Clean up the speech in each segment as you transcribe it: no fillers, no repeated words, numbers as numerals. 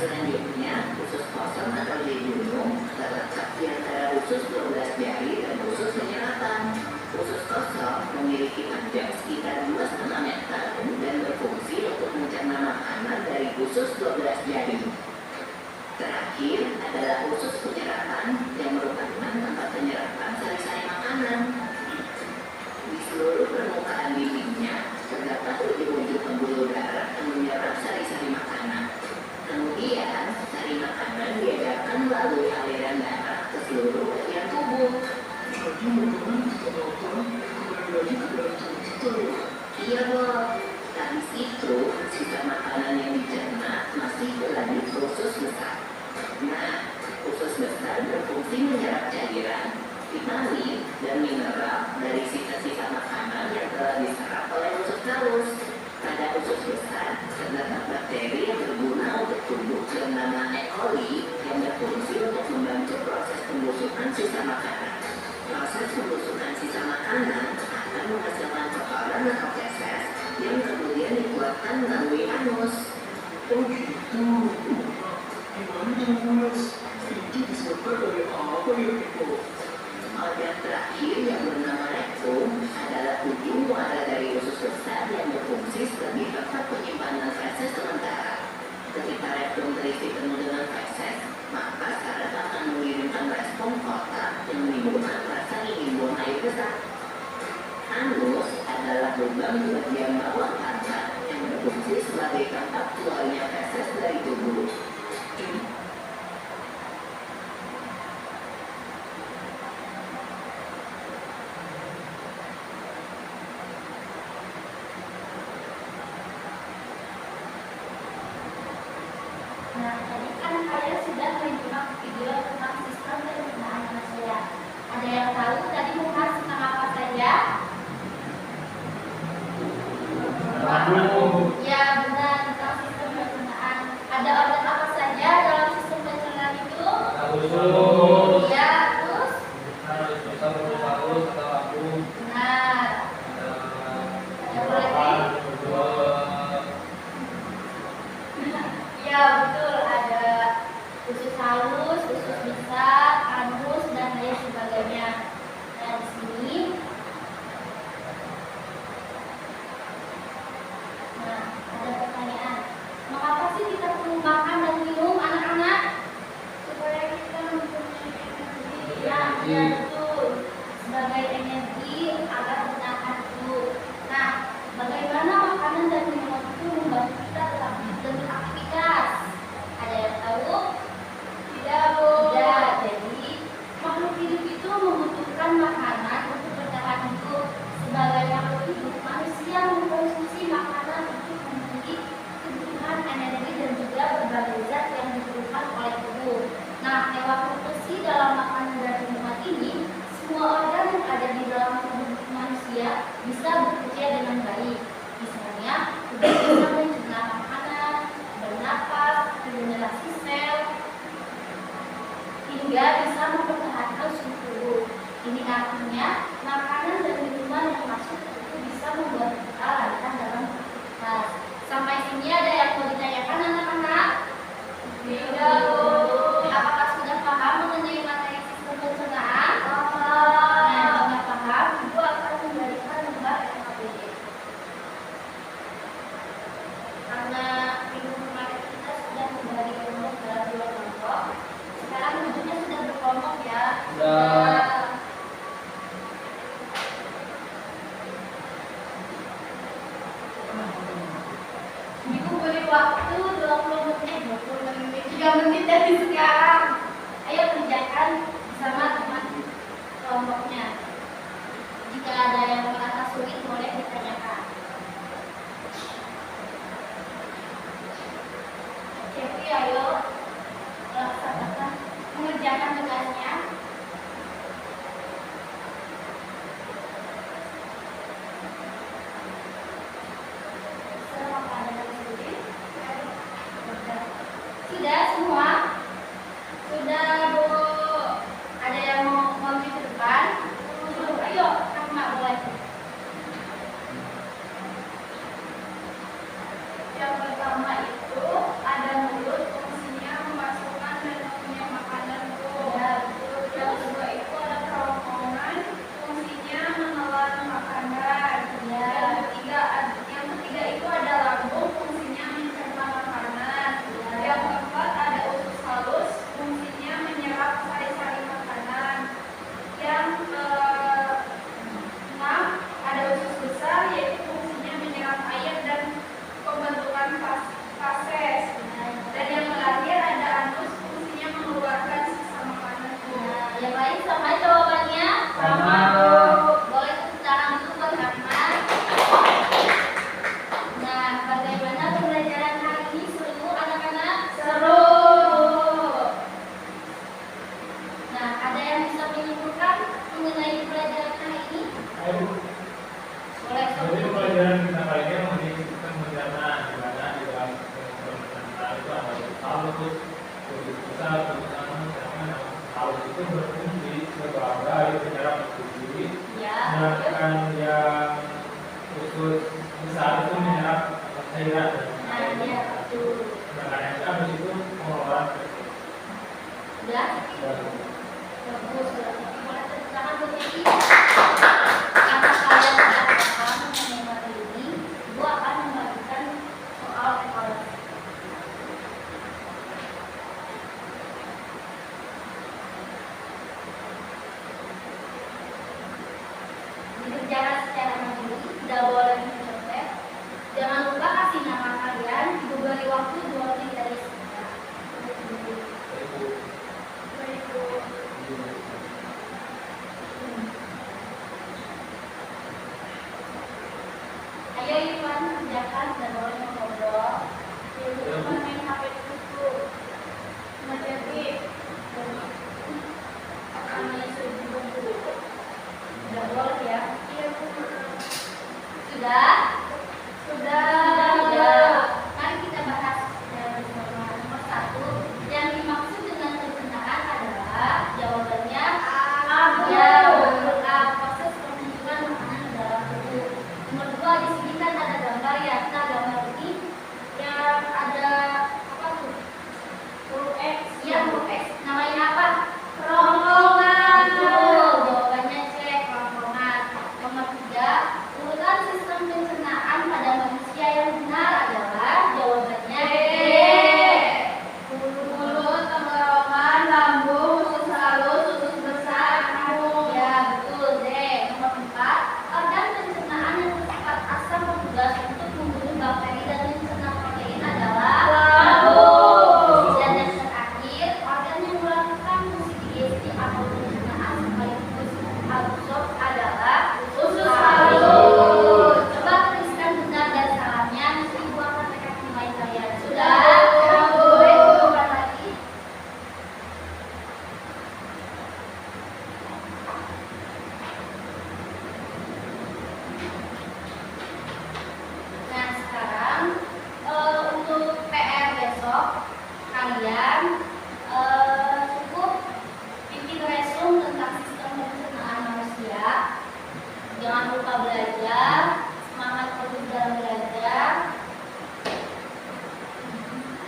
Selanjutnya, usus kosong atau jejunum terletak di antara usus 12 jari dan usus penyerapan. Usus kosong memiliki panjang sekitar 2,5 meter dan berfungsi untuk mencerna makanan dari usus 12 jari. Terakhir adalah usus penyerapan yang merupakan tempat penyerapan sari-sari makanan. Di seluruh permukaan bibirnya terdapat ujung-ujung pembuluh darah yang menyerap sari-sari makanan. Kemudian, sari makanan diedarkan melalui aliran darah ke seluruh bagian tubuh. Jadi makanan diterapkan kembali lagi ke dalam tubuh kita ya? Iya, Bob. Habis itu, sisa makanan yang dicerna masih berlanjut ke usus besar. Nah, usus besar berfungsi menyerap cairan, vitamin, dan mineral dari sisa-sisa makanan yang telah diserap oleh usus halus. Pada usus besar terdapat bakteri yang berguna untuk tubuh bernama E. coli yang berfungsi untuk membantu proses pembusukan sisa makanan. Proses pembusukan sisa makanan akan menghasilkan kotoran atau feses yang kemudian dikeluarkan melalui anus. Oh gitu. Gimana dengan mulas? Itu disebabkan oleh apa ya Eko? Organ terakhir yang bernama rektum adalah ujung muara dari usus besar yang berfungsi sebagai tempat penyimpanan feses sementara. Ketika rektum terisi penuh dengan feses, maka saraf akan mengirimkan respon kotak yang menimbulkan rasa ingin buang air besar. Anus adalah lubang di bagian bawah pantat yang berfungsi sebagai tempat keluarnya feses dari tubuh. Nah, tadi kan kalian sudah menyimak video tentang sistem pencernaan manusia. Ada yang tahu tadi membahas tentang apa saja? Ya, benar, tentang sistem pencernaan. Ada organ apa saja dalam sistem pencernaan itu? Ya, terus? Benar. Ada lagi? Ya, betul. Ada usus halus, usus besar, anus, dan lain sebagainya. Nah, di sini, nah, ada pertanyaan. Mengapa sih kita perlu makan dan minum, anak-anak? Supaya kita mempunyai energi. Ya, betul. Sebagai energi agar bertahan hidup. Nah, bagaimana makanan dan minuman itu membantu kita dalam beraktivitas? Ada yang tahu? Tidak, Bu. Tidak. Jadi, makhluk hidup itu membutuhkan makanan untuk bertahan hidup. Sebagai makhluk hidup, manusia mengkonsumsi makanan untuk memenuhi kebutuhan energi dan juga berbagai zat yang diperlukan oleh tubuh. Nah, lewat nutrisi dalam makanan dan minuman ini, semua organ yang ada di dalam tubuh manusia bisa bekerja dengan baik. Misalnya, tubuh bisa mencerna makanan, bernapas, regenerasi sel, hingga bisa mempertahankan suhu tubuh. Ini artinya, makanan dan minuman yang masuk ke tubuh bisa membuat kita lancar dalam beraktivitas. Sampai sini ada yang mau ditanyakan anak-anak? Tidak, Bu. Apakah sudah paham mengenai materi sistem pencernaan? Nah, jika paham, Ibu akan memberikan lembar LKPD. Karena minggu kemarin kita sudah membagi kelompok dalam 2 kelompok, sekarang wujudnya sudah berkelompok ya. Sudah. Ibu beri waktu 20 menit, 3 menit dari sekarang. Ayo kerjakan bersama teman kelompoknya. Jika ada yang merasa sulit, boleh ditanyakan. Jadi ayo laksanakan mengerjakan tugasnya. Sudah semua? Sudah, Bu? Ada yang mau maju ke depan? Ayo, Rahma boleh. Yang pertama itu ada mulut, fungsinya maksud khusus besar karena harus itu berfungsi sebagai penyerap nutrisi, sedangkan yang khusus besar itu menyerap cairan dan sedangkan yang kecil itu pengeluaran. Sudah? Bagus. Boleh teruskan begini. Karena kalian sudah paham mengenai materi ini, Ibu akan membagikan soal evaluasi. Dikerjakan secara mandiri, tidak boleh mencontek. Jangan lupa kasih nama kalian, Ibu beri waktu 2 menit dari sekarang. Ayo Iwan, kerjakan, dan boleh ngobrol. Iwan main HP dulu. Menjadi kami sudah boleh ya? Sudah? Mari kita bahas bersama. Nomor 1, yang dimaksud dengan pencernaan adalah jawabannya proses pembentukan makanan dalam tubuh. Nomor 2, di sini kan ada gambar ya. Nah, gambar ini yang ada apa tuh? Huruf X. Iya, huruf X. Namanya apa? Kerongkongan. Jawabannya C, kerongkongan. Nomor 3, urutan sistem pencernaan pada manusia yang benar adalah jawabannya D. Mulut, tenggorokan, lambung, usus halus, usus besar, rahang. Ya, betul D. Nomor 4, organ pencernaan yang bersifat asam bertugas untuk membunuh bakteri dan mencerna protein adalah lambung. Dan yang terakhir, organ yang melakukan fungsi digesti atau pencernaan sekaligus absorb adalah usus halus. Coba tuliskan benar dan salahnya, mesti Ibu akan tekan nilai kalian. Sudah? Boleh dicoba lagi? Nah, sekarang untuk PR besok kalian cukup bikin resume tentang sistem pencernaan manusia. Jangan lupa belajar, semangat terus dalam belajar.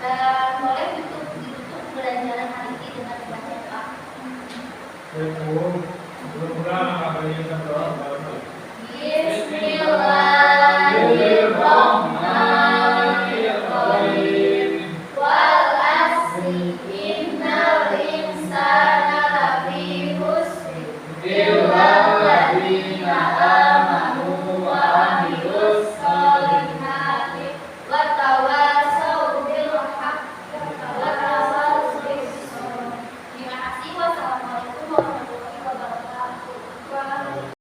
Dan boleh ditutup pembelajaran hari ini dengan membaca doa. Mudah-mudahan apa yang kita berdoa kepada Bismillahirrahmanirrahim. Wal asri innal insana lafi khusr illa alladziina aamanu wa 'amilus shalihati wa tawassaw bil haqqi wa tawassaw bis sabr. Terima kasih. Wassalamualaikum warahmatullahi wabarakatuh.